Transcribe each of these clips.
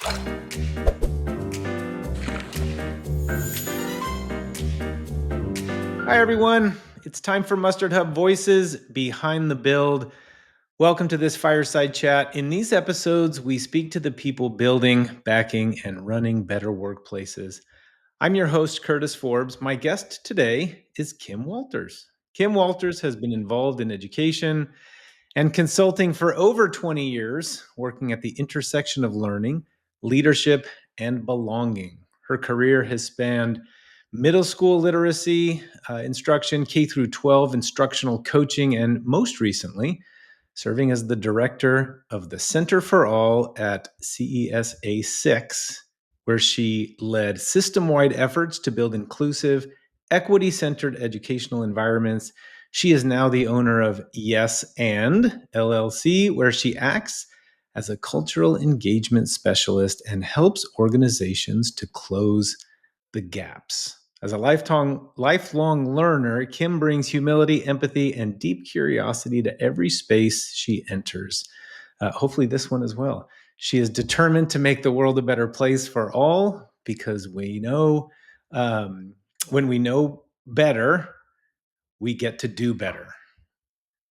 Hi, everyone. It's time for Mustard Hub Voices Behind the Build. Welcome to this fireside chat. In these episodes, we speak to the people building, backing, and running better workplaces. I'm your host, Curtis Forbes. My guest today is Kim Walters. Kim Walters has been involved in education and consulting for over 20 years, working at the intersection of learning, leadership, and belonging. Her career has spanned middle school literacy, instruction, K through 12 instructional coaching, and most recently, serving as the director of the Center for All at CESA 6, where she led system-wide efforts to build inclusive, equity-centered educational environments. She is now the owner of Yes and LLC, where she acts as a cultural engagement specialist and helps organizations to close the gaps. As a lifelong learner, Kim brings humility, empathy, and deep curiosity to every space she enters. Hopefully, this one as well. She is determined to make the world a better place for all because we know when we know better, we get to do better.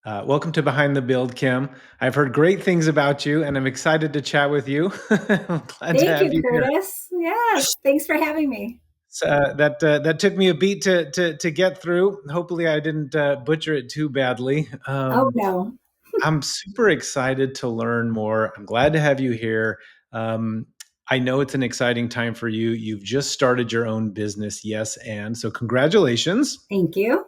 Welcome to Behind the Build, Kim. I've heard great things about you, and I'm excited to chat with you. I'm glad to Thank have you, you here. Curtis. Yes, thanks for having me. That took me a beat to get through. Hopefully, I didn't butcher it too badly. Oh, no. I'm super excited to learn more. I'm glad to have you here. Um, I know it's an exciting time for you. You've just started your own business, Yes and. So congratulations. Thank you.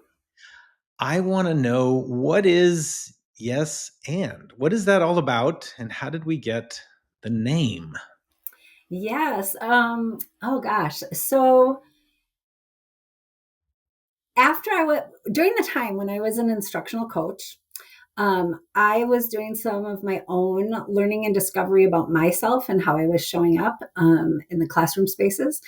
I want to know, what is Yes and? What is that all about? And how did we get the name? Yes. Oh gosh. So during the time when I was an instructional coach, I was doing some of my own learning and discovery about myself and how I was showing up in the classroom spaces.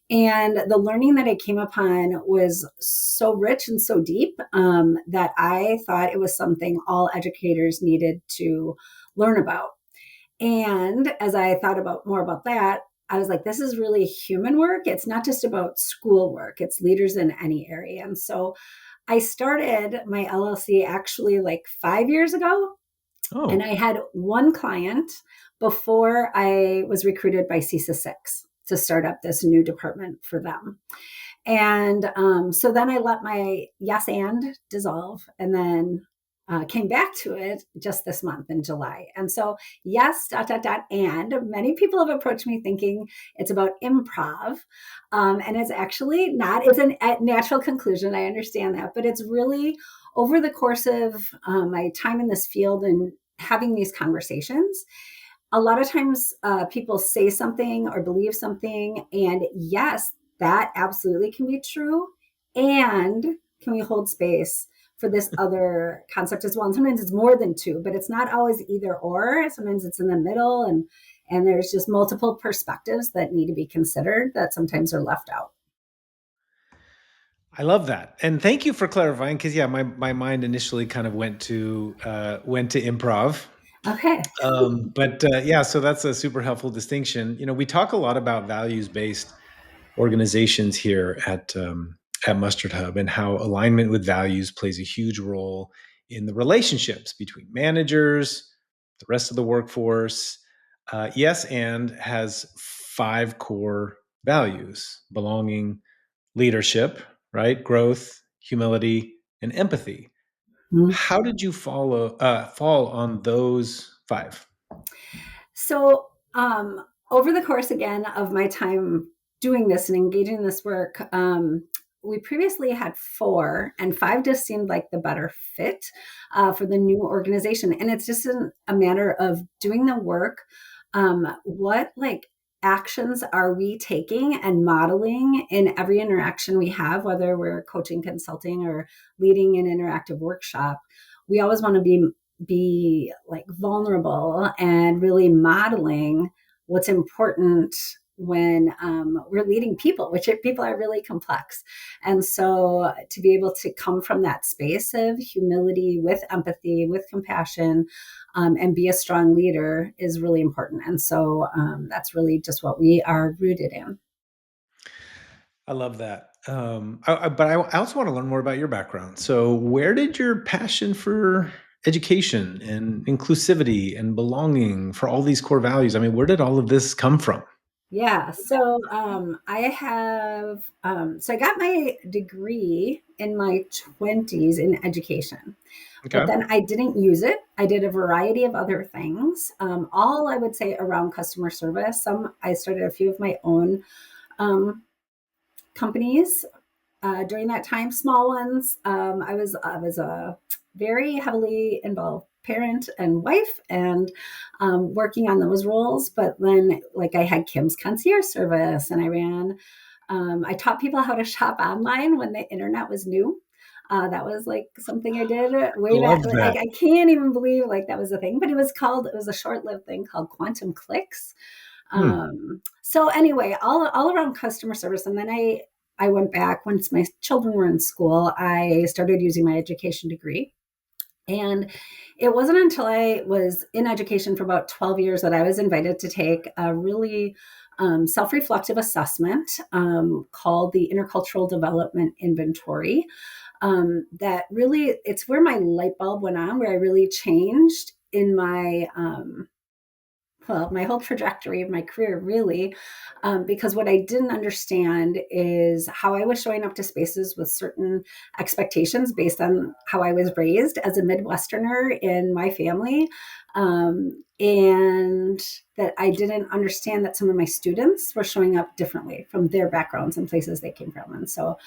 And the learning that I came upon was so rich and so deep that I thought it was something all educators needed to learn about. And as I thought about more about that, I was like, this is really human work. It's not just about school work, it's leaders in any area. And so I started my LLC actually like 5 years ago. And Oh, I had one client before I was recruited by CESA 6 to start up this new department for them. And so then I let my Yes and dissolve and then came back to it just this month in July. And so, yes, and many people have approached me thinking it's about improv. And it's actually not, it's a natural conclusion. I understand that, but it's really over the course of my time in this field and having these conversations. A lot of times people say something or believe something, and yes, that absolutely can be true. And can we hold space for this other concept as well? And sometimes it's more than two, but it's not always either or. Sometimes it's in the middle, and there's just multiple perspectives that need to be considered that sometimes are left out. I love that, and thank you for clarifying. Because yeah, my mind initially kind of went to improv, Okay. but yeah, so that's a super helpful distinction. You know, we talk a lot about values based organizations here at Mustard Hub, and how alignment with values plays a huge role in the relationships between managers, the rest of the workforce. Yes, and has 5 core values: belonging, leadership, right? Growth, humility, and empathy. Mhm. How did you fall on those 5? So, over the course again of my time doing this and engaging in this work, we previously had 4, and 5 just seemed like the better fit for the new organization. And it's just a matter of doing the work. What like actions are we taking and modeling in every interaction we have, whether we're coaching, consulting, or leading an interactive workshop? We always want to be like vulnerable and really modeling what's important when we're leading people, people are really complex. And so to be able to come from that space of humility with empathy, with compassion, and be a strong leader is really important. And so that's really just what we are rooted in. I love that. But I also want to learn more about your background. So, where did your passion for education and inclusivity and belonging for all these core values? I mean, where did all of this come from? Yeah, so I have, so I got my degree in my 20s in education, but Okay. then I didn't use it. I did a variety of other things, all I would say around customer service. I started a few of my own um, companies during that time, small ones. I was a very heavily involved parent and wife, and working on those roles. But then, like, I had Kim's concierge service, and I ran. I taught people how to shop online when the internet was new. That was like something I did way back. Love Like, that. I can't even believe like that was a thing, but it was a short lived thing called Quantum Clicks. Hmm. So anyway, all around customer service, and then I went back once my children were in school. I started using my education degree, and it wasn't until I was in education for about 12 years that I was invited to take a really self-reflective assessment called the Intercultural Development Inventory. That really, it's where my light bulb went on, where I really changed in my whole trajectory of my career, really, because what I didn't understand is how I was showing up to spaces with certain expectations based on how I was raised as a Midwesterner in my family. And that I didn't understand that some of my students were showing up differently from their backgrounds and places they came from. And so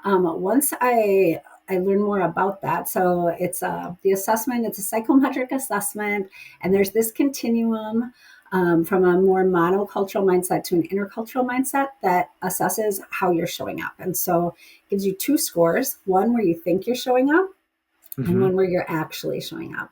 once I learned more about that. So it's the assessment. It's a psychometric assessment, and there's this continuum from a more monocultural mindset to an intercultural mindset that assesses how you're showing up. And so it gives you two scores: one where you think you're showing up, and one Hmm. where you're actually showing up.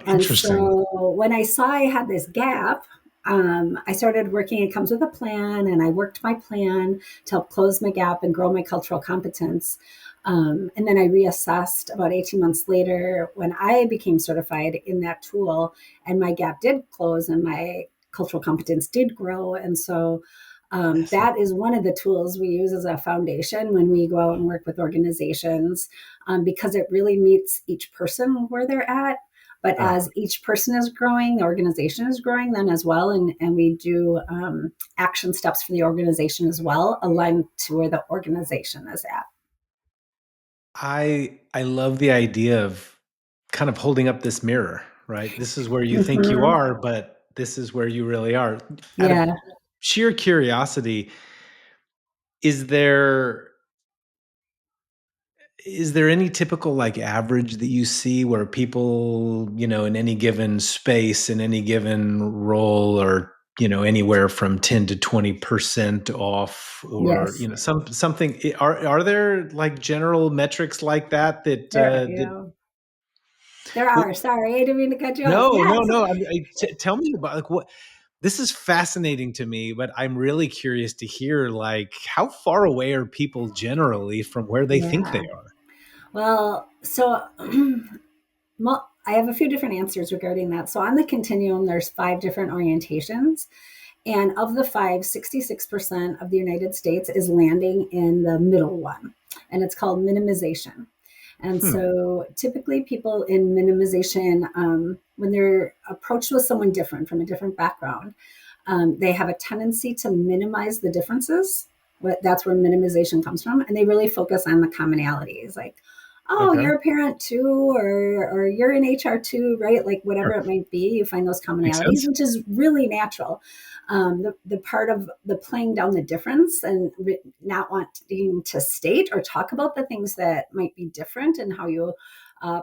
And Interesting. so when I saw I had this gap, I started working. It comes with a plan, and I worked my plan to help close my gap and grow my cultural competence. And then I reassessed about 18 months later when I became certified in that tool, and my gap did close and my cultural competence did grow. And so that is one of the tools we use as a foundation when we go out and work with organizations, because it really meets each person where they're at. But Oh, as each person is growing, the organization is growing then as well. And we do action steps for the organization as well, aligned to where the organization is at. I love the idea of kind of holding up this mirror, right? This is where you think you Mhm. are, but this is where you really are. Out of Yeah. sheer curiosity, is there is there any typical like average that you see where people, in any given space, in any given role, are, anywhere from 10 to 20% off, or, Yes. something? Are there like general metrics like that There, that there are. Sorry, I didn't mean to cut you off. no, no, Yes. no. Tell me about like what this is fascinating to me, but I'm really curious to hear like how far away are people generally from where they think they Yeah. Well, so I have a few different answers regarding that. So on the continuum, there's five different orientations. And of the five, 66% of the United States is landing in the middle one. And it's called minimization. And are. so typically, people in minimization, when they're approached with someone different from a different background, they have a tendency to minimize the differences. That's where minimization comes from. And they really focus on the commonalities, like, oh, Okay. you're a parent too, or you're in HR too, right? Like whatever Sure. it might be, you find those Makes commonalities, sense. which is really natural. The part of the playing down the difference and not wanting to state or talk about the things that might be different and how you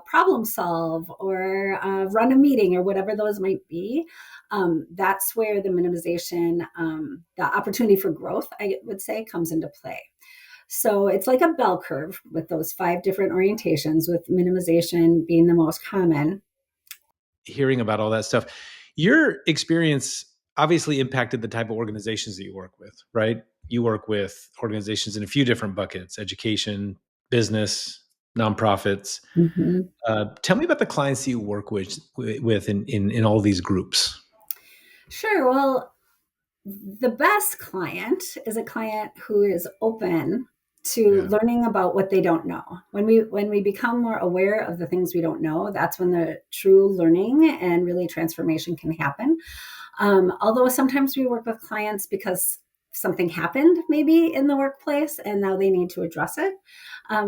problem solve or run a meeting or whatever those might be. That's where the minimization, the opportunity for growth, I would say, comes into play. So it's like a bell curve with those five different orientations, with minimization being the most common. Hearing about all that stuff. Your experience, obviously impacted the type of organizations that you work with, right? You work with organizations in a few different buckets: education, business, nonprofits. Mhm. Tell me about the clients that you work with in all these groups. Sure. Well, the best client is a client who is open to Yeah. learning about what they don't know. When we become more aware of the things we don't know, that's when the true learning and really transformation can happen. Although sometimes we work with clients because something happened maybe in the workplace and now they need to address it.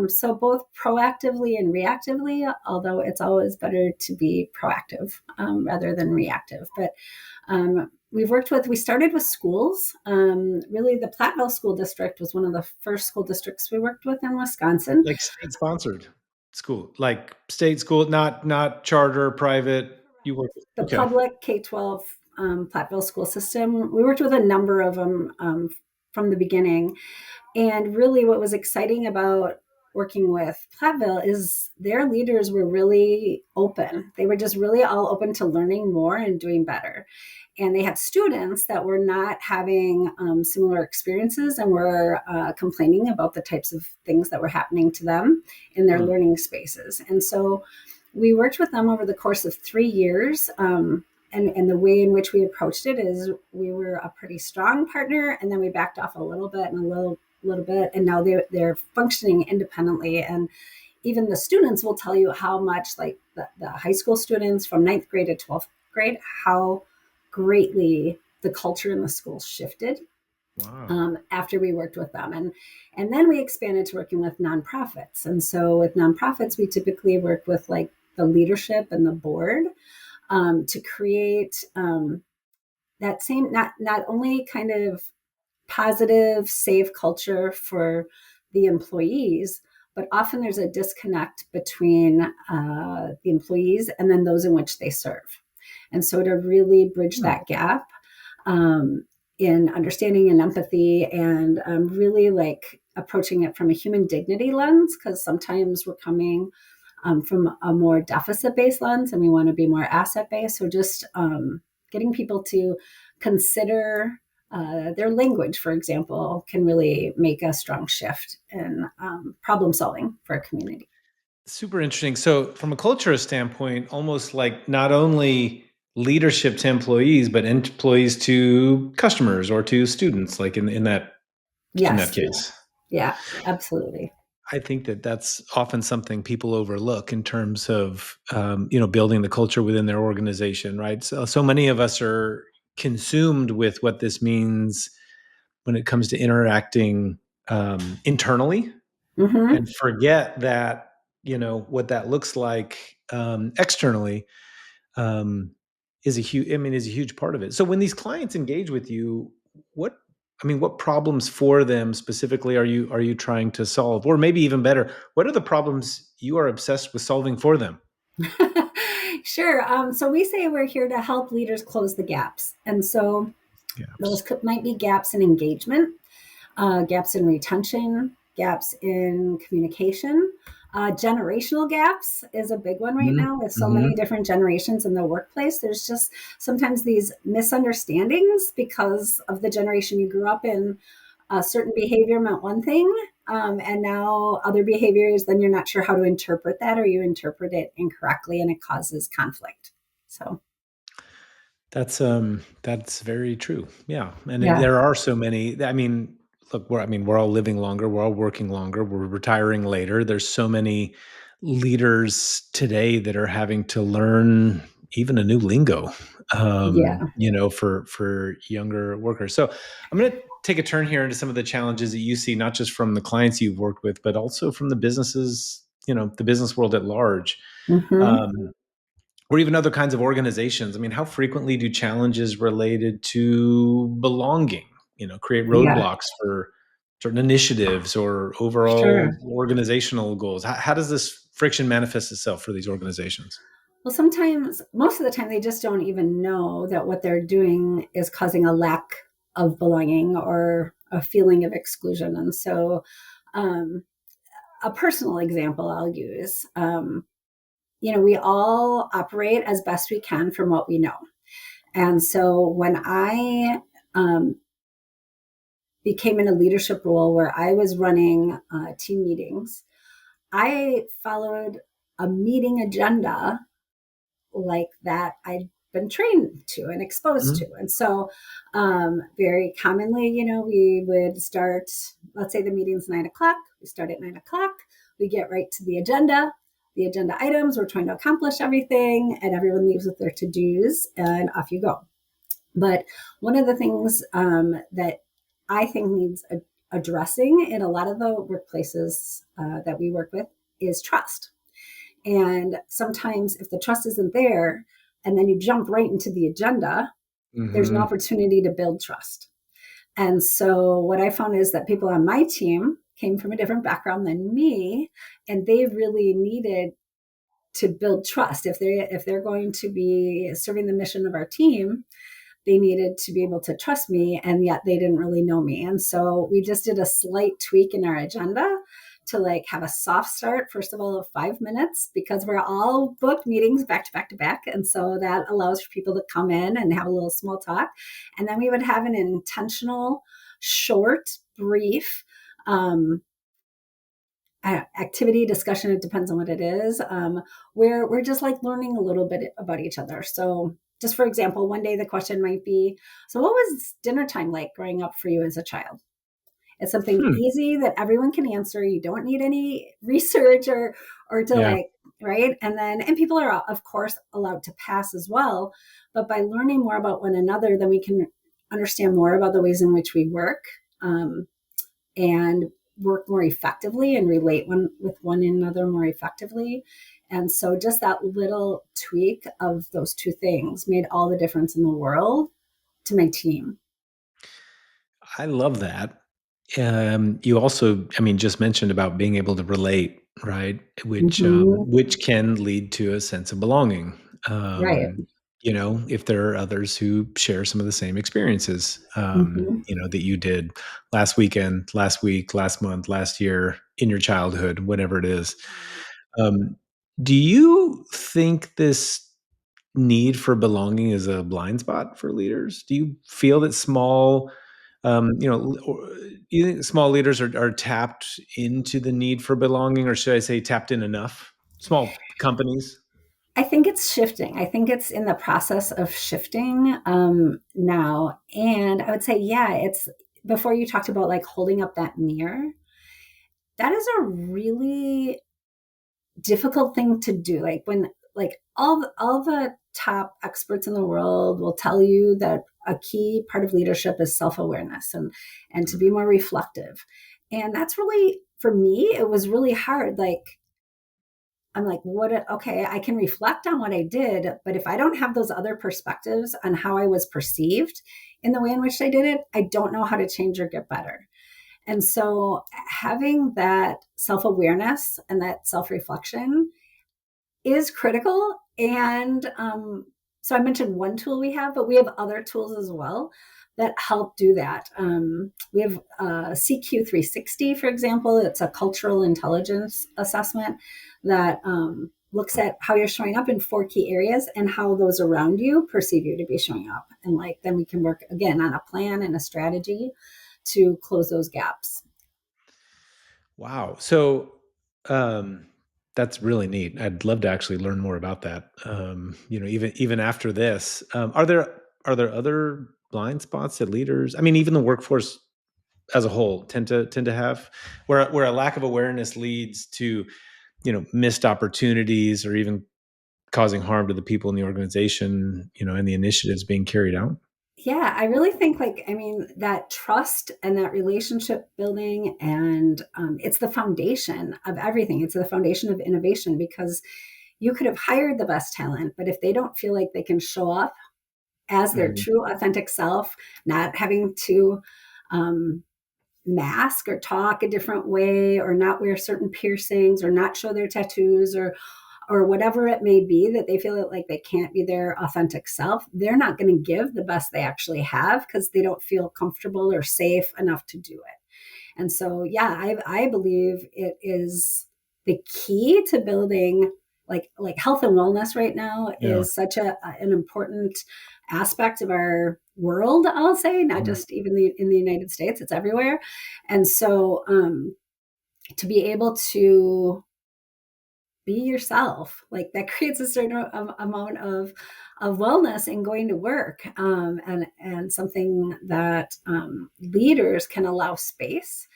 So both proactively and reactively, although it's always better to be proactive rather than reactive. But we started with schools. Really, the Platteville School District was one of the first school districts we worked with in Wisconsin. Like state sponsored school, like state school, not charter, private. You work with, The okay. public K-12 Platteville school system. We worked with a number of them from the beginning. And really, what was exciting about working with Platteville is their leaders were really open. They were just really all open to learning more and doing better. And they had students that were not having similar experiences and were complaining about the types of things that were happening to them in their Hmm. learning spaces. And so we worked with them over the course of 3 years. And the way in which we approached it is we were a pretty strong partner, and then we backed off a little bit and a little bit, and now they're functioning independently. And even the students will tell you how much, like the high school students from ninth grade to 12th grade, how greatly the culture in the school shifted Wow. after we worked with them. And then we expanded to working with nonprofits. And so with nonprofits, we typically work with like the leadership and the board to create that same, not only kind of positive, safe culture for the employees, but often there's a disconnect between the employees and then those in which they serve. And so to really bridge Hmm. that gap um, in understanding and empathy and really like approaching it from a human dignity lens, because sometimes we're coming from a more deficit based lens and we want to be more asset based. So just getting people to consider their language, for example, can really make a strong shift in problem solving for a community. Super interesting. So, from a culture standpoint, almost like not only leadership to employees, but employees to customers or to students, like in that Yes. case. Yeah, absolutely. I think that that's often something people overlook in terms of building the culture within their organization, right? So many of us are consumed with what this means when it comes to interacting internally, Mm-hmm. and forget that what that looks like externally um, is a huge part of it. So when these clients engage with you, what what problems for them specifically are you trying to solve, or maybe even better, what are the problems you are obsessed with solving for them? Sure. So we say we're here to help leaders close the gaps. And so those Gaps. might be gaps in engagement, gaps in retention, gaps in communication. Generational gaps is a big one right now with so many Mm-hmm. different generations in the workplace. There's just sometimes these misunderstandings because of the generation you grew up in. A certain behavior meant one thing, and now other behaviors, then you're not sure how to interpret that, or you interpret it incorrectly, and it causes conflict. So, That's very true. Yeah, and yeah, there are so many. Look, we're all living longer, we're all working longer, we're retiring later. There's so many leaders today that are having to learn even a new lingo, yeah. for younger workers. So I'm going to take a turn here into some of the challenges that you see, not just from the clients you've worked with, but also from the businesses, the business world at large. Hmm. Um, or even other kinds of organizations. How frequently do challenges related to belonging, create Yeah, roadblocks for certain initiatives or sure. overall organizational goals? How does this friction manifest itself for these organizations? Well, sometimes, most of the time, they just don't even know that what they're doing is causing a lack of belonging or a feeling of exclusion. And so, um, a personal example I'll use we all operate as best we can from what we know. And so when I um, became in a leadership role where I was running team meetings, I followed a meeting agenda like that I'd been trained to and exposed to. Mhm. And so, very commonly, we would start, let's say the meeting's 9 o'clock, we start at 9 o'clock, we get right to the agenda items, we're trying to accomplish everything, and everyone leaves with their to dos, and off you go. But one of the things that I think needs addressing in a lot of the workplaces that we work with is trust. And sometimes, if the trust isn't there, and then you jump right into the agenda, there's no Mhm. opportunity to build trust. And so, what I found is that people on my team came from a different background than me, and they really needed to build trust. If they're going to be serving the mission of our team, they needed to be able to trust me, and yet they didn't really know me. And so we just did a slight tweak in our agenda to like have a soft start, first of all, of 5 minutes, because we're all booked meetings back to back to back. And so that allows for people to come in and have a little small talk. And then we would have an intentional, short, brief activity discussion. It depends on what it is, where we're just like learning a little bit about each other. So just for example, one day the question might be, so what was dinner time like growing up for you as a child? It's something Hmm. easy that everyone can answer. You don't need any research or to Yeah. like, right. And people are of course allowed to pass as well, but by learning more about one another, then we can understand more about the ways in which we work, um, and work more effectively and relate with one another more effectively. And so just that little tweak of those two things made all the difference in the world to my team. I love that. You also, just mentioned about being able to relate, right? Mm-hmm. Which can lead to a sense of belonging. Right. If there are others who share some of the same experiences, Mm-hmm. that you did last weekend, last week, last month, last year, in your childhood, whatever it is. Um, do you think this need for belonging is a blind spot for leaders? Do you feel that you think small leaders are tapped into the need for belonging, or should I say tapped in enough? Small companies. I think it's shifting. I think it's in the process of shifting now. And I would say, yeah, it's before you talked about like holding up that mirror, that is a really difficult thing to do. Like when like all the top experts in the world will tell you that a key part of leadership is self-awareness and to be more reflective. And that's really, for me, it was really hard. Like I'm like, okay, I can reflect on what I did, but if I don't have those other perspectives on how I was perceived in the way in which I did it, I don't know how to change or get better. And so having that self awareness and that self reflection is critical. And so I mentioned one tool we have, but we have other tools as well that help do that. We have CQ360, for example. It's a cultural intelligence assessment that looks at how you're showing up in 4 key areas and how those around you perceive you to be showing up. And like then we can work again on a plan and a strategy to close those gaps. Wow. So, um, that's really neat. I'd love to actually learn more about that. Even after this, are there other blind spots that leaders? I mean, even the workforce as a whole tend to have, where a lack of awareness leads to missed opportunities, or even causing harm to the people in the organization, and the initiatives being carried out. Yeah, I really think like, I mean, that trust and that relationship building, and it's the foundation of everything. It's the foundation of innovation because you could have hired the best talent, but if they don't feel like they can show up as their Mhm. true, authentic self, not having to um, mask or talk a different way or not wear certain piercings or not show their tattoos or whatever it may be, that they feel like they can't be their authentic self, they're not going to give the best they actually have because they don't feel comfortable or safe enough to do it. And so, yeah, I believe it is the key to building like health and wellness right now Yeah. is such an important aspect of our world, I'll say, not just even in the United States, it's everywhere. And so to be able to be yourself, like that creates a certain amount of wellness in going to work, and something that leaders can allow space.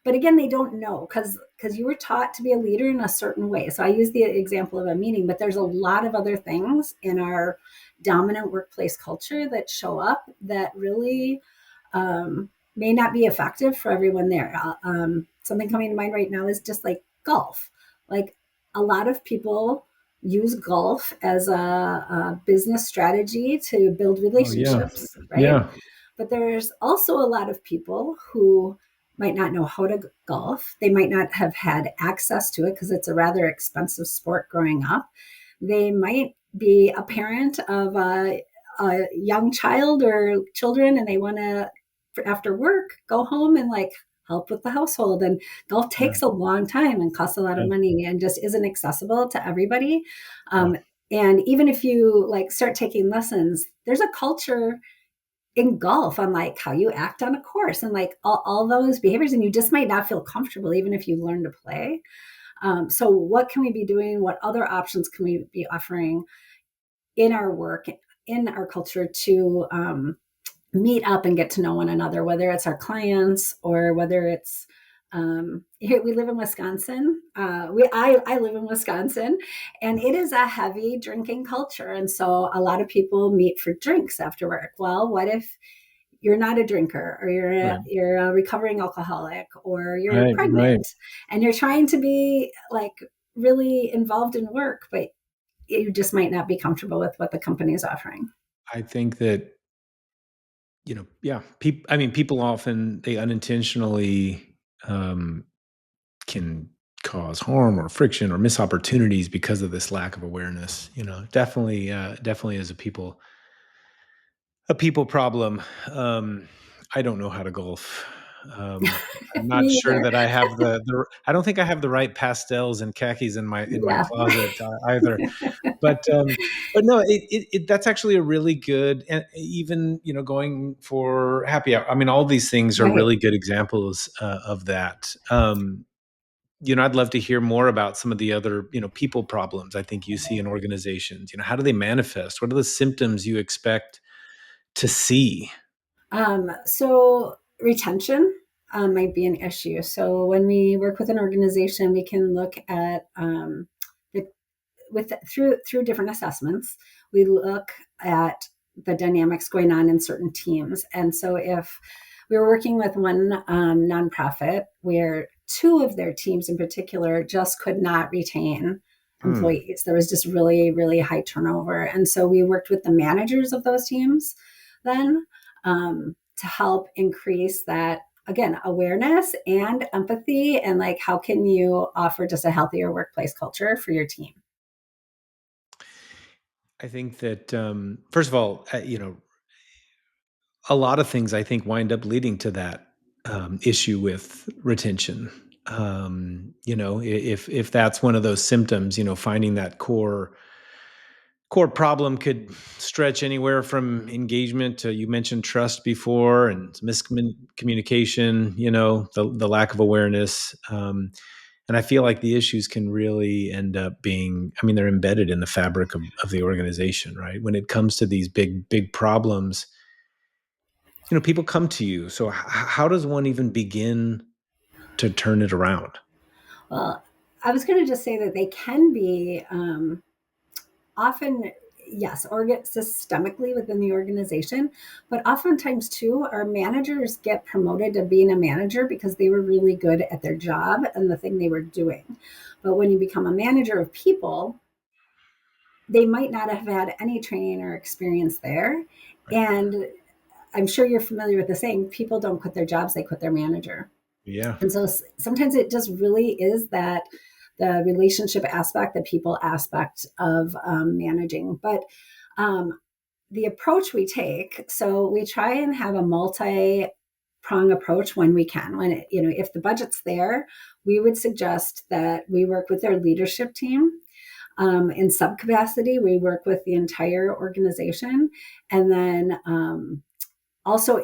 But again, they don't know because you were taught to be a leader in a certain way. So I use the example of a meeting, but there's a lot of other things in our dominant workplace culture that show up that really may not be effective for everyone there. Something coming to mind right now is just like golf. Like a lot of people use golf as a business strategy to build Oh yeah. relationships, right? Yeah. But there's also a lot of people who might not know how to golf. They might not have had access to it because it's a rather expensive sport growing up. They might be a parent of a young child or children, and they want to, after work, go home and like help with the household. And golf Yeah. takes a long time and costs a lot of Yeah. money and just isn't accessible to everybody. Yeah. And even if you like start taking lessons, there's a culture in golf on like how you act on a course and like all those behaviors, and you just might not feel comfortable even if you learn to play. So what can we be doing? What other options can we be offering in our work, in our culture, to meet up and get to know one another, whether it's our clients or whether it's here we live in Wisconsin. I live in Wisconsin, and it is a heavy drinking culture, and so a lot of people meet for drinks after work. Well, what if you're not a drinker, or Right. you're a recovering alcoholic, or you're Right. Right. pregnant, and you're trying to be like really involved in work, but you just might not be comfortable with what the company is offering. I think that, yeah, people, I mean, people often, they unintentionally um, can cause harm or friction or miss opportunities because of this lack of awareness. Definitely is a people problem. Um, I don't know how to golf. I'm not Me sure either. that I have the I don't think I have the right pastels and khakis in my Yeah. closet either. But but no, that's actually a really good, and even going for happy hour. I mean, all these things are Right. really good examples of that. I'd love to hear more about some of the other people problems I think you see in organizations. How do they manifest? What are the symptoms you expect to see? So retention might be an issue. So when we work with an organization, we can look at the through different assessments. We look at the dynamics going on in certain teams, and so if we were working with one nonprofit where two of their teams in particular just could not retain Hmm. employees, there was just really, really high turnover. And so we worked with the managers of those teams then to help increase that, again, awareness and empathy, and like how can you offer just a healthier workplace culture for your team. I think that first of all, a lot of things I think wind up leading to that issue with retention. If that's one of those symptoms, finding that core problem could stretch anywhere from engagement to, you mentioned trust before, and miscommunication, the lack of awareness. And I feel like the issues can really end up being, I mean, they're embedded in the fabric of the organization, right? When it comes to these big problems, people come to you. So how does one even begin to turn it around? Well, I was going to just say that they can be often, yes, systemically within the organization, but oftentimes too, our managers get promoted to being a manager because they were really good at their job and the thing they were doing. But when you become a manager of people, they might not have had any training or experience there. Right. And I'm sure you're familiar with the saying, people don't quit their jobs, they quit their manager. Yeah. And so sometimes it just really is that the relationship aspect, the people aspect of managing. But um, the approach we take, so we try and have a multi prong approach when we can. If the budget's there, we would suggest that we work with their leadership team In subcapacity, we work with the entire organization. And then also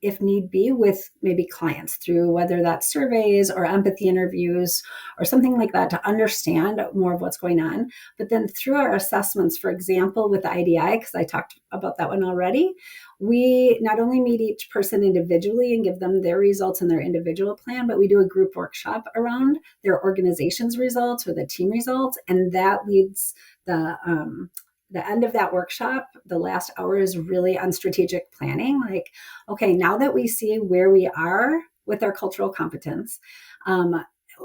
if need be, with maybe clients through whether that's surveys or empathy interviews or something like that to understand more of what's going on. But then through our assessments, for example, with the IDI, because I talked about that one already, we not only meet each person individually and give them their results and their individual plan, but we do a group workshop around their organization's results or the team results. And that leads the end of that workshop, the last hour is really on strategic planning. Like, okay, now that we see where we are with our cultural competence,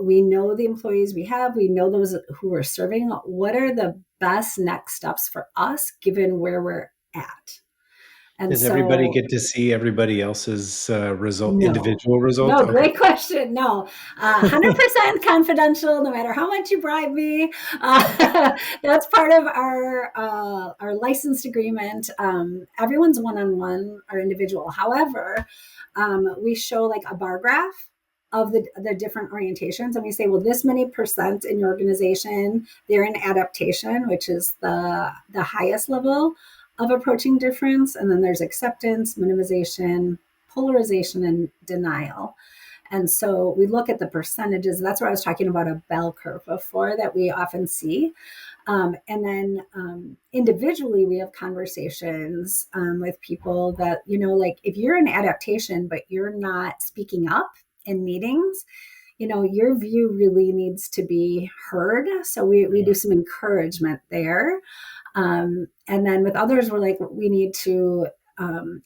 we know the employees we have, we know those who we're serving. What are the best next steps for us given where we're at? And Does everybody so get to see everybody else's no. individual result? No, Okay. great question. No, 100% confidential. No matter how much you bribe me, that's part of our licensed agreement. Everyone's one-on-one or individual. However, we show like a bar graph of the different orientations, and we say, well, this many percent in your organization, they're in adaptation, which is the highest level of approaching difference, and then there's acceptance, minimization, polarization, and denial. And so we look at the percentages. That's where I was talking about a bell curve before that we often see. And then individually, we have conversations with people that, like if you're in adaptation, but you're not speaking up in meetings, your view really needs to be heard. So we do some encouragement there. And then with others, we're like, we need to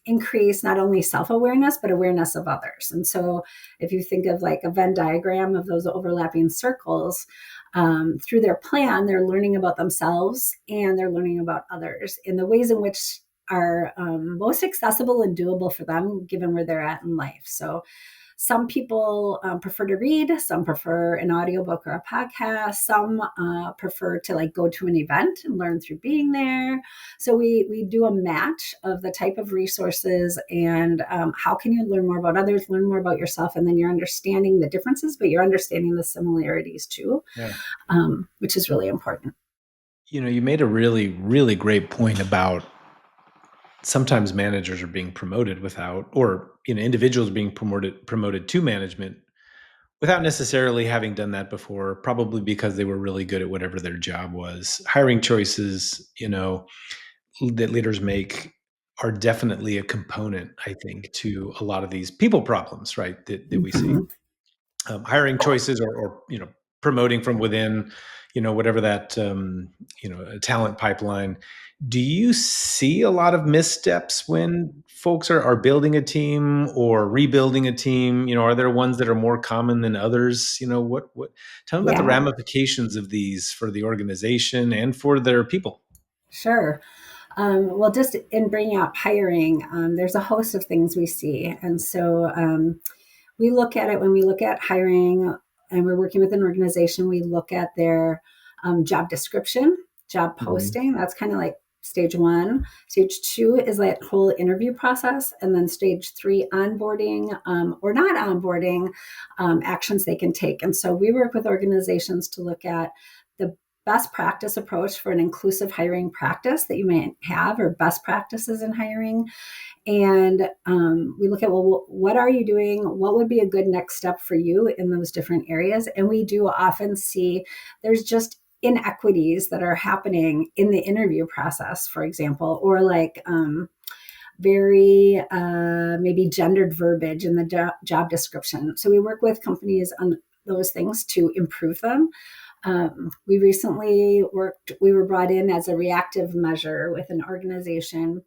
increase not only self-awareness, but awareness of others. And so if you think of like a Venn diagram of those overlapping circles, through their plan, they're learning about themselves and they're learning about others in the ways in which are most accessible and doable for them, given where they're at in life. So some people prefer to read, some prefer an audiobook or a podcast, some prefer to like go to an event and learn through being there. So we do a match of the type of resources and how can you learn more about others, learn more about yourself, and then you're understanding the differences, but you're understanding the similarities too, Yeah. which is really important. You made a really, really great point about sometimes managers are being promoted without, or individuals being promoted to management without necessarily having done that before, probably because they were really good at whatever their job was. Hiring choices, that leaders make are definitely a component, I think, to a lot of these people problems, right? That we see. Mhm. Hiring choices or promoting from within, whatever that a talent pipeline. Do you see a lot of missteps when folks are building a team or rebuilding a team? Are there ones that are more common than others? What tell me about the Yeah, ramifications of these for the organization and for their people. sure. Well, just in bringing up hiring, there's a host of things we see. And so we look at it when we look at hiring and we're working with an organization, we look at their job description, job Mhm. posting. That's kind of like stage one. Stage two is that whole interview process. And then stage three, onboarding or not onboarding actions they can take. And so we work with organizations to look at the best practice approach for an inclusive hiring practice that you may have or best practices in hiring. And we look at, well, what are you doing? What would be a good next step for you in those different areas? And we do often see there's just inequities that are happening in the interview process, for example, or like very maybe gendered verbiage in the job description. So we work with companies on those things to improve them. We recently we were brought in as a reactive measure with an organization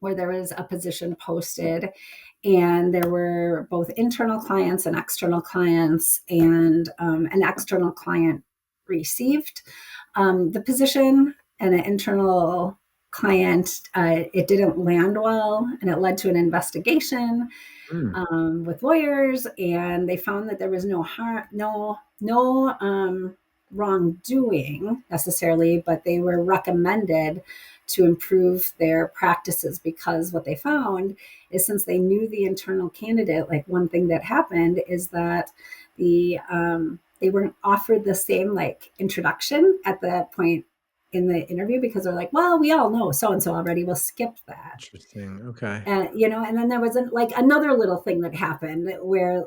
where there was a position posted and there were both internal clients and external clients, and an external client received the position and an internal client, it didn't land well and it led to an investigation Mm. with lawyers, and they found that there was no harm, no wrongdoing necessarily, but they were recommended to improve their practices because what they found is since they knew the internal candidate, like one thing that happened is that the they weren't offered the same like introduction at the point in the interview because they're like, well, we all know so and so already. We'll skip that. Interesting. Okay. And and then there was like another little thing that happened where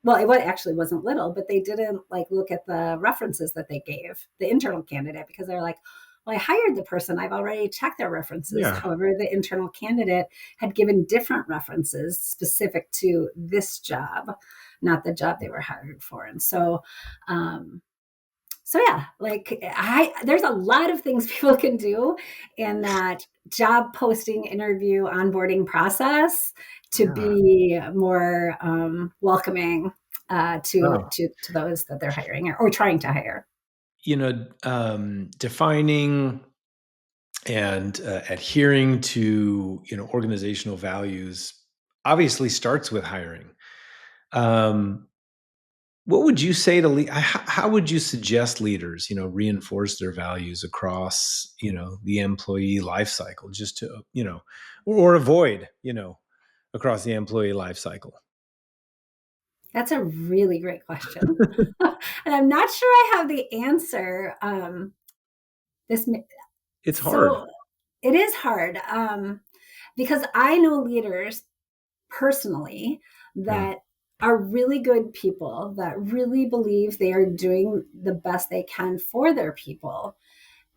well, actually wasn't little, but they didn't like look at the references that they gave the internal candidate because they're like, well, I hired the person. I've already checked their references. Yeah. However, the internal candidate had given different references specific to this job, not the job they were hired for. And um, so yeah, like there's a lot of things people can do in that job posting, interview, onboarding process to Yeah. be more welcoming Oh. to those that they're hiring or trying to hire. Defining and adhering to organizational values obviously starts with hiring. Um, what would you say to how would you suggest leaders reinforce their values across the employee life cycle, just to or avoid across the employee life cycle? That's a really great question, and I'm not sure I have the answer. This It's hard. so it is hard because I know leaders personally Yeah. that are really good people that really believe they are doing the best they can for their people.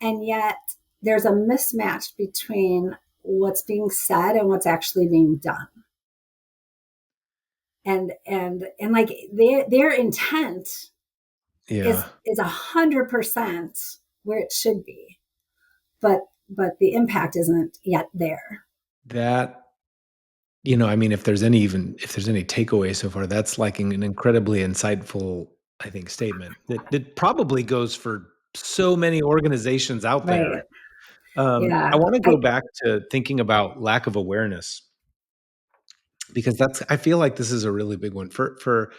And yet there's a mismatch between what's being said and what's actually being done. And like their intent Yeah. is 100% where it should be, but the impact isn't yet there. That I mean, if there's any takeaway so far, that's like an incredibly insightful, I think, statement that probably goes for so many organizations out Right. there. I Yeah. want to go back to thinking about lack of awareness, because I feel like this is a really big one for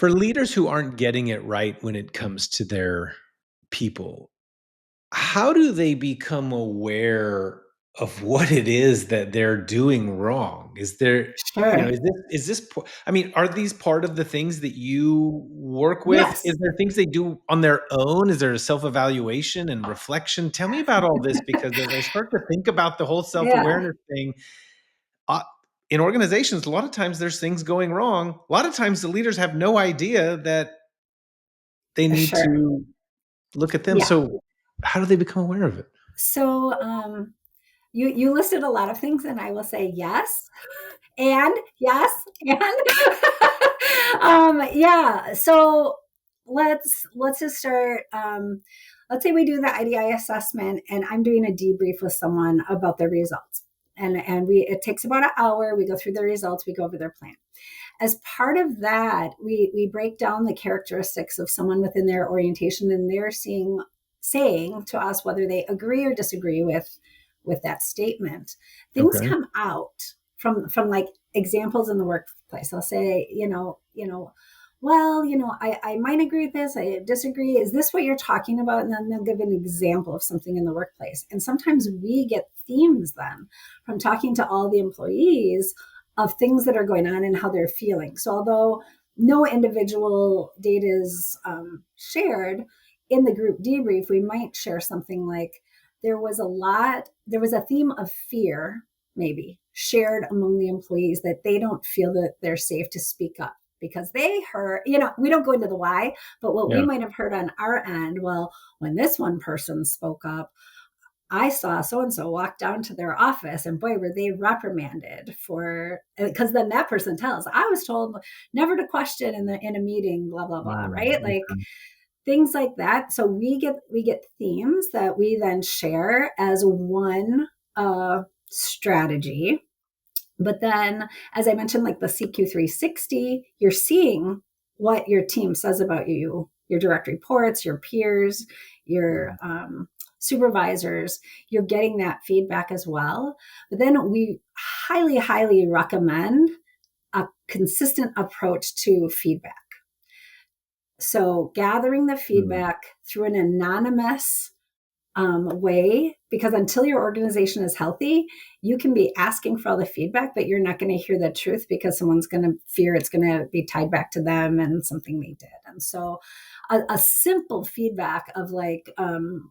leaders who aren't getting it right when it comes to their people. How do they become aware of what it is that they're doing wrong? Is there, Sure. I mean, are these part of the things that you work with? Yes. Is there things they do on their own? Is there a self-evaluation and reflection? Tell me about all this, because as I start to think about the whole Yeah. self-awareness thing, uh, in organizations, a lot of times there's things going wrong. A lot of times the leaders have no idea that they need Sure. to look at them. Yeah. So how do they become aware of it? So you listed a lot of things, and I will say yes, and yes, and yeah. So let's just start. Let's say we do the IDI assessment, and I'm doing a debrief with someone about their results, and we it takes about an hour. We go through the results, we go over their plan. As part of that, we break down the characteristics of someone within their orientation, and they're saying to us whether they agree or disagree with that statement. Things Okay. come out from like examples in the workplace. I'll say, well, I might agree with this, I disagree. Is this what you're talking about? And then they'll give an example of something in the workplace. And sometimes we get themes then from talking to all the employees of things that are going on and how they're feeling. So although no individual data is shared in the group debrief, we might share something like there was a theme of fear maybe shared among the employees, that they don't feel that they're safe to speak up because they heard, we don't go into the why, but what we Yeah. might have heard on our end, well, when this one person spoke up, I saw so and so walk down to their office, and boy, were they reprimanded for, because then that person tells, I was told never to question in a meeting, blah blah blah, right? Like Okay. things like that. So we get themes that we then share as one strategy. But then, as I mentioned, like the CQ360, you're seeing what your team says about you, your direct reports, your peers, your supervisors. You're getting that feedback as well. But then we highly, highly recommend a consistent approach to feedback. So gathering the Mm. feedback through an anonymous way, because until your organization is healthy, you can be asking for all the feedback, but you're not going to hear the truth because someone's going to fear it's going to be tied back to them and something they did. And so a simple feedback of like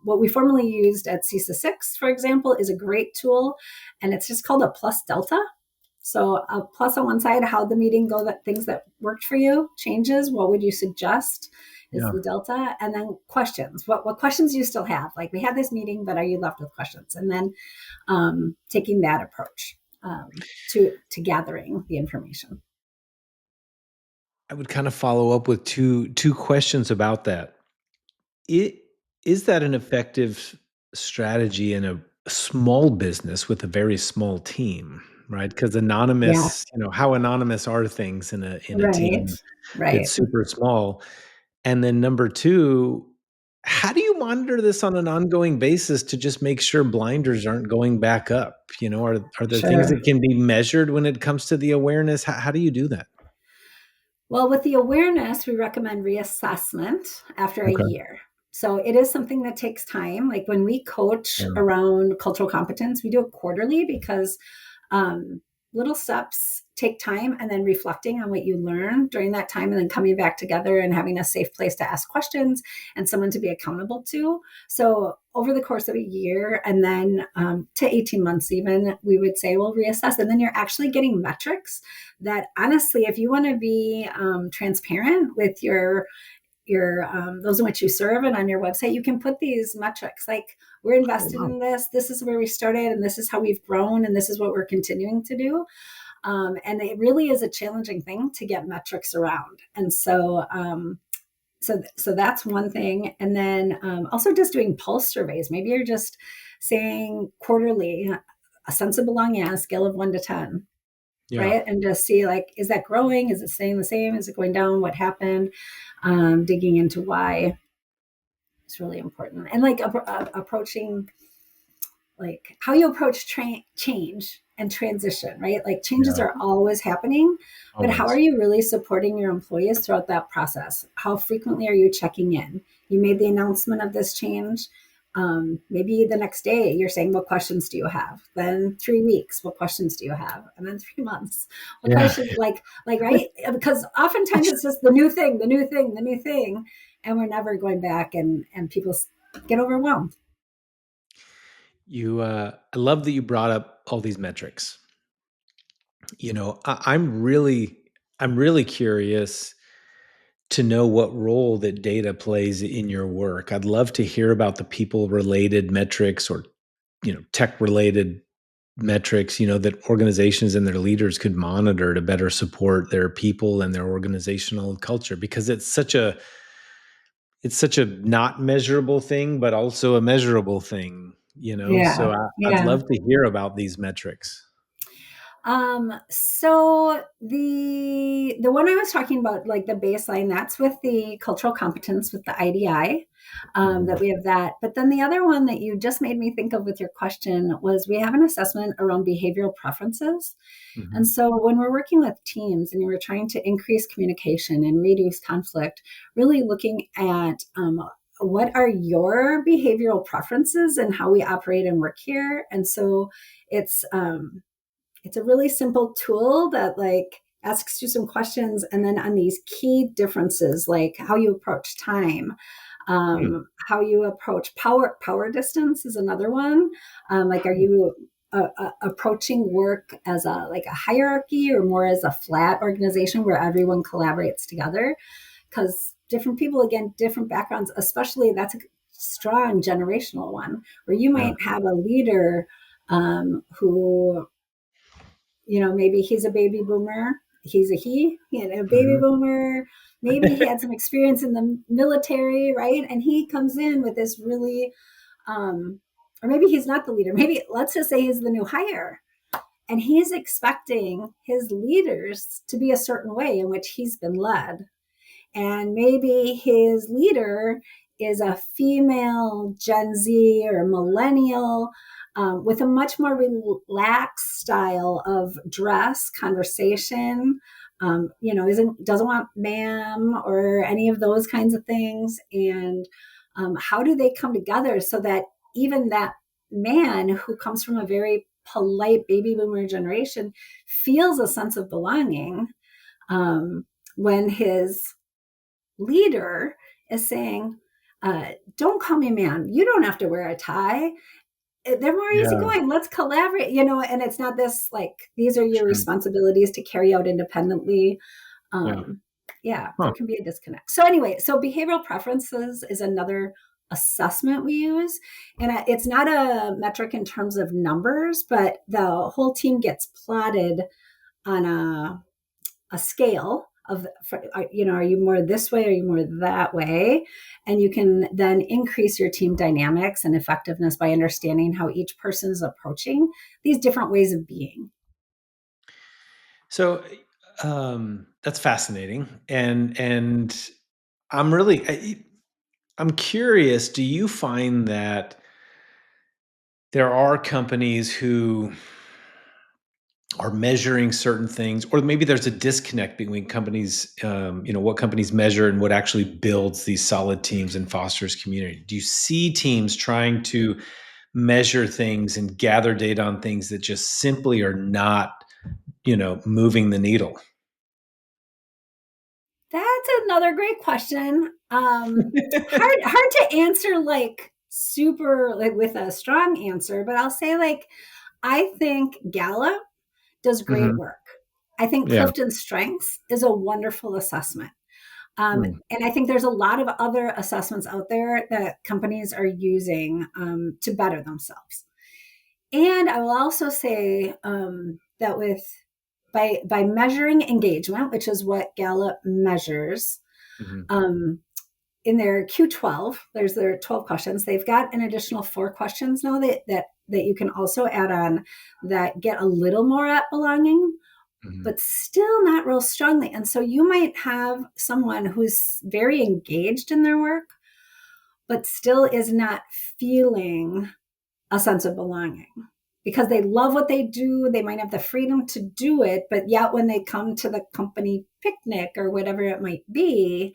what we formerly used at CESA 6, for example, is a great tool. And it's just called a plus delta. So a plus on one side, how the meeting go, that things that worked for you, changes, what would you suggest is Yeah. the delta. And then questions, what questions do you still have? Like, we had this meeting, but are you left with questions? And then taking that approach to gathering the information. I would kind of follow up with two questions about that. It is that an effective strategy in a small business with a very small team, right? Because Yeah, anonymous, how anonymous are things in a right, team right. that's super small? And then number two, how do you monitor this on an ongoing basis to just make sure blinders aren't going back up? Are there things Sure. that can be measured when it comes to the awareness? How do you do that? Well, with the awareness, we recommend reassessment after a Okay. year. So it is something that takes time. Like when we coach Yeah. around cultural competence, we do it quarterly because um, little steps take time, and then reflecting on what you learned during that time, and then coming back together and having a safe place to ask questions and someone to be accountable to. So over the course of a year, and then to 18 months even, we would say, well, reassess. And then you're actually getting metrics that, honestly, if you want to be transparent with your those in which you serve and on your website, you can put these metrics like, we're Oh, invested wow. in this is where we started, and this is how we've grown, and this is what we're continuing to do. And it really is a challenging thing to get metrics around. And so that's one thing. And then also just doing pulse surveys. Maybe you're just saying quarterly, a sense of belonging on a scale of 1 to 10, Yeah. right? And just see, like, is that growing? Is it staying the same? Is it going down? What happened? Digging into why is really important. And like approaching, like how you approach change and transition, right? Like changes Yeah. are always happening, but how are Always. you really supporting your employees throughout that process? How frequently are you checking in? You made the announcement of this change. Maybe the next day you're saying, what questions do you have? Then 3 weeks, what questions do you have? And then 3 months, what Yeah. questions? Like right? Because oftentimes it's just the new thing, the new thing, the new thing, and we're never going back, and people get overwhelmed. I love that you brought up all these metrics. I'm really curious to know what role that data plays in your work. I'd love to hear about the people related metrics or, tech related metrics, that organizations and their leaders could monitor to better support their people and their organizational culture, because it's such a not measurable thing, but also a measurable thing. Yeah, So I'd yeah. love to hear about these metrics. So the one I was talking about, like the baseline, that's with the cultural competence with the IDI, Mhm. that we have that. But then the other one that you just made me think of with your question was, we have an assessment around behavioral preferences. And Mhm. so when we're working with teams and we're trying to increase communication and reduce conflict, really looking at what are your behavioral preferences and how we operate and work here. And so it's it's a really simple tool that like asks you some questions, and then on these key differences, like how you approach time, Hmm. how you approach power distance is another one. Like, are you approaching work as a like a hierarchy, or more as a flat organization where everyone collaborates together? Because different people, again, different backgrounds, especially that's a strong generational one, where you Yeah. might have a leader who, maybe he's a baby boomer. He's a baby Mhm. boomer. Maybe he had some experience in the military, right? And he comes in with this really, or maybe he's not the leader. Maybe let's just say he's the new hire, and he's expecting his leaders to be a certain way in which he's been led. And maybe his leader is a female Gen Z or millennial, with a much more relaxed style of dress, conversation. Isn't doesn't want ma'am or any of those kinds of things. And how do they come together so that even that man who comes from a very polite baby boomer generation feels a sense of belonging when his leader is saying, don't call me man. You don't have to wear a tie. They're more Yeah. easygoing. Let's collaborate, and it's not this like, these are your Sure. responsibilities to carry out independently. Yeah. Um, yeah, Huh. there can be a disconnect. So anyway, so behavioral preferences is another assessment we use. And it's not a metric in terms of numbers, but the whole team gets plotted on a scale of, are you more this way? Are you more that way? And you can then increase your team dynamics and effectiveness by understanding how each person is approaching these different ways of being. So that's fascinating, and I'm really I'm curious. Do you find that there are companies who are measuring certain things, or maybe there's a disconnect between companies, what companies measure and what actually builds these solid teams and fosters community? Do you see teams trying to measure things and gather data on things that just simply are not, moving the needle? That's another great question. Hard to answer like super like with a strong answer, but I'll say like I think Gallup does great Hmm. work. I think Yeah. Clifton Strengths is a wonderful assessment. Hmm. And I think there's a lot of other assessments out there that companies are using to better themselves. And I will also say that with by measuring engagement, which is what Gallup measures, Hmm. um, in their Q12, there's their 12 questions. They've got an additional 4 questions now that you can also add on that get a little more at belonging, Hmm. but still not real strongly. And so you might have someone who's very engaged in their work, but still is not feeling a sense of belonging because they love what they do. They might have the freedom to do it, but yet when they come to the company picnic or whatever it might be,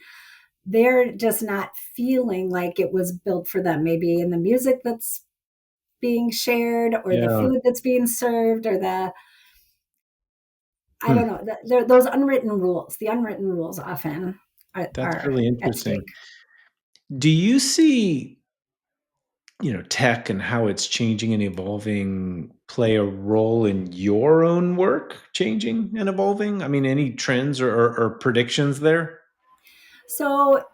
they're just not feeling like it was built for them. Maybe in the music that's being shared or the Yeah. food that's being served or I Hmm. don't know, those unwritten rules. The unwritten rules often That's are really at interesting. stake. Do you see, tech and how it's changing and evolving play a role in your own work changing and evolving? I mean, any trends or predictions there? So,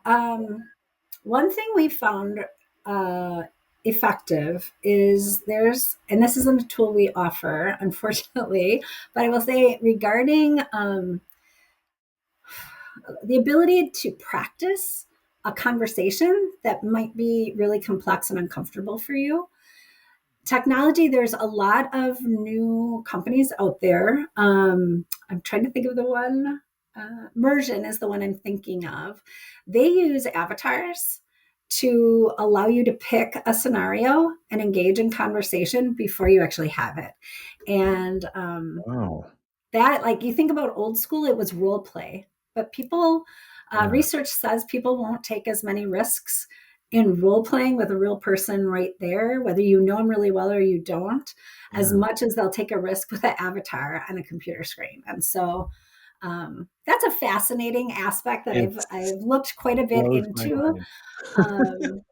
one thing we found uh, effective is and this isn't a tool we offer, unfortunately, but I will say regarding the ability to practice a conversation that might be really complex and uncomfortable for you. Technology, there's a lot of new companies out there. I'm trying to think of the one. Immersion is the one I'm thinking of. They use avatars to allow you to pick a scenario and engage in conversation before you actually have it. And Wow. that, like, you think about old school, it was role play, but Yeah. research says people won't take as many risks in role playing with a real person right there, whether you know them really well or you don't, as Yeah. much as they'll take a risk with an avatar on a computer screen. And so that's a fascinating aspect that It I've looked quite a bit blows my into. mind. Um,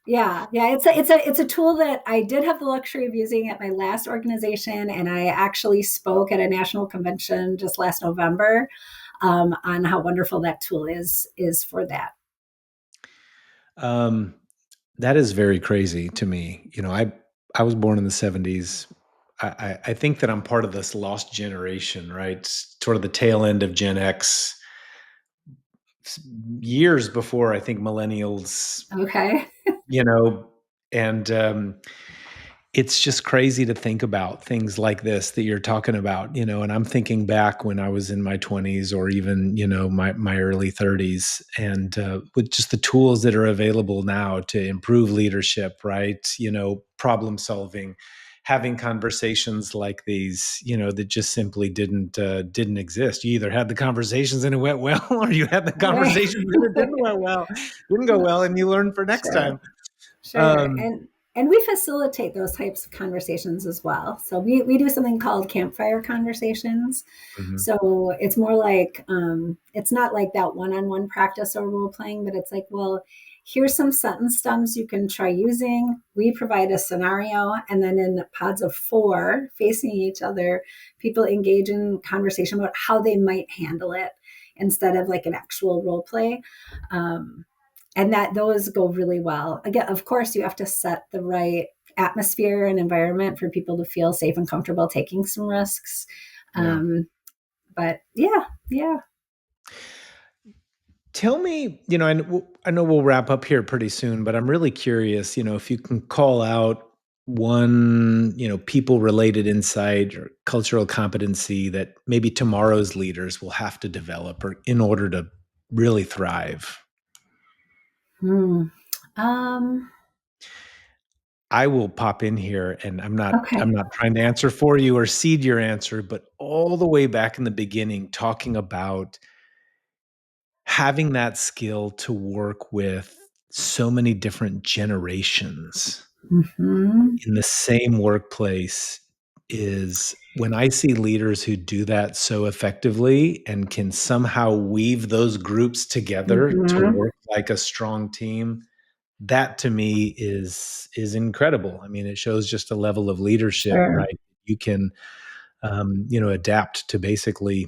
yeah, it's a tool that I did have the luxury of using at my last organization, and I actually spoke at a national convention just last November on how wonderful that tool is for that. Um, that is very crazy to me. I was born in the '70s. I think that I'm part of this lost generation, right? Sort of the tail end of Gen X, years before I think millennials, Okay, you know, and it's just crazy to think about things like this that you're talking about, and I'm thinking back when I was in my 20s or even, my early 30s, and with just the tools that are available now to improve leadership, right? Problem solving, having conversations like these, that just simply didn't exist. You either had the conversations and it went well, or you had the right, conversations and it didn't go well, and you learn for next sure, time. sure. Um, And And we facilitate those types of conversations as well. So we do something called campfire conversations. Mhm. So it's more like, it's not like that one-on-one practice or role playing, but it's like, well, here's some sentence stems you can try using. We provide a scenario, and then in pods of 4 facing each other, people engage in conversation about how they might handle it instead of like an actual role play. And that those go really well. Again, of course, you have to set the right atmosphere and environment for people to feel safe and comfortable taking some risks. Yeah. But yeah, yeah. Tell me, I know we'll wrap up here pretty soon, but I'm really curious, if you can call out one, people related insight or cultural competency that maybe tomorrow's leaders will have to develop or in order to really thrive. Hmm. Um, I will pop in here and I'm okay. not trying to answer for you or seed your answer, but all the way back in the beginning talking about having that skill to work with so many different generations Mm-hmm. in the same workplace is when I see leaders who do that so effectively and can somehow weave those groups together to Mm-hmm. work like a strong team, that to me is incredible. I mean, it shows just a level of leadership, Sure. right? You can adapt to basically,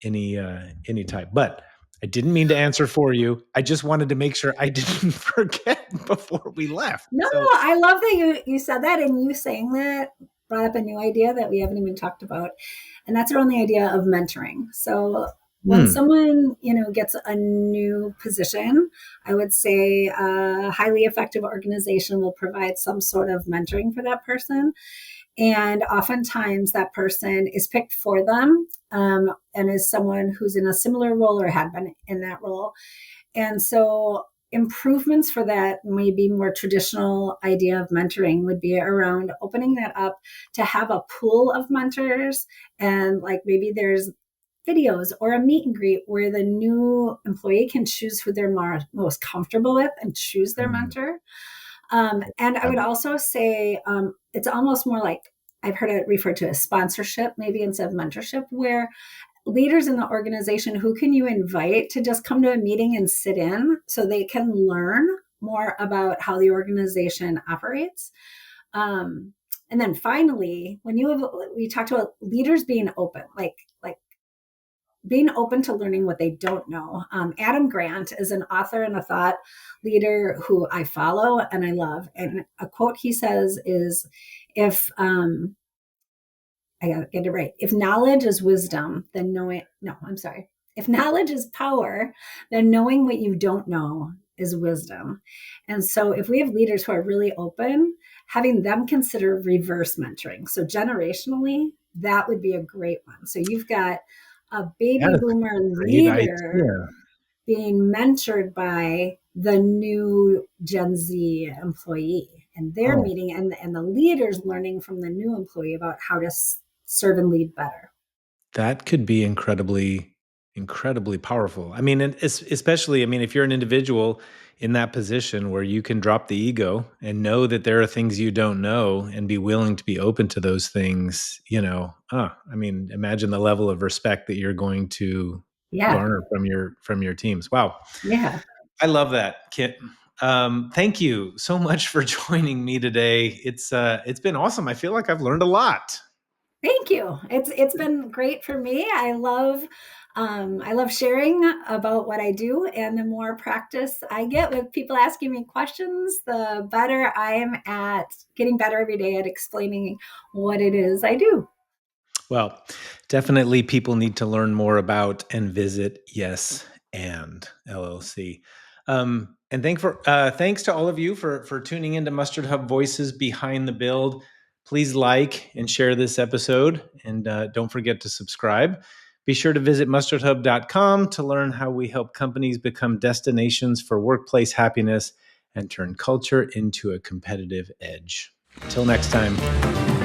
any type. But I didn't mean to answer for you. I just wanted to make sure I didn't forget before we left. No, So, I love that you said that, and you saying that brought up a new idea that we haven't even talked about, and that's around the idea of mentoring. So when hmm, someone gets a new position, I would say a highly effective organization will provide some sort of mentoring for that person, and oftentimes that person is picked for them, and is someone who's in a similar role or had been in that role. And so improvements for that maybe more traditional idea of mentoring would be around opening that up to have a pool of mentors, and like maybe there's videos or a meet and greet where the new employee can choose who they're most comfortable with and choose their hmm, mentor. And I would also say, it's almost more like, I've heard it referred to as sponsorship, maybe instead of mentorship, where leaders in the organization, who can you invite to just come to a meeting and sit in so they can learn more about how the organization operates. And then finally, when we talked about leaders being open, like being open to learning what they don't know. Adam Grant is an author and a thought leader who I follow and I love. And a quote he says is, if I gotta get it right. If knowledge is wisdom, then knowing, no, I'm sorry. If knowledge is power, then knowing what you don't know is wisdom. And so if we have leaders who are really open, having them consider reverse mentoring. So generationally, that would be a great one. So you've got a that baby is a boomer great leader idea. being mentored by the new Gen Z employee, and they're Oh, meeting, and the leaders learning from the new employee about how to serve and lead better. that could be incredibly, incredibly powerful. I mean, and especially, I mean, if you're an individual in that position where you can drop the ego and know that there are things you don't know and be willing to be open to those things, I mean, imagine the level of respect that you're going to Yeah, garner from your teams. Wow. yeah. I love that, Kit. Thank you so much for joining me today. It's been awesome. I feel like I've learned a lot. Thank you. It's been great for me. I love sharing about what I do, and the more practice I get with people asking me questions, the better I am at getting better every day at explaining what it is I do. Well, definitely people need to learn more about and visit Yes and LLC. And thanks to all of you for tuning into Mustard Hub Voices Behind the Build. Please like and share this episode, and don't forget to subscribe. Be sure to visit mustardhub.com to learn how we help companies become destinations for workplace happiness and turn culture into a competitive edge. Until next time.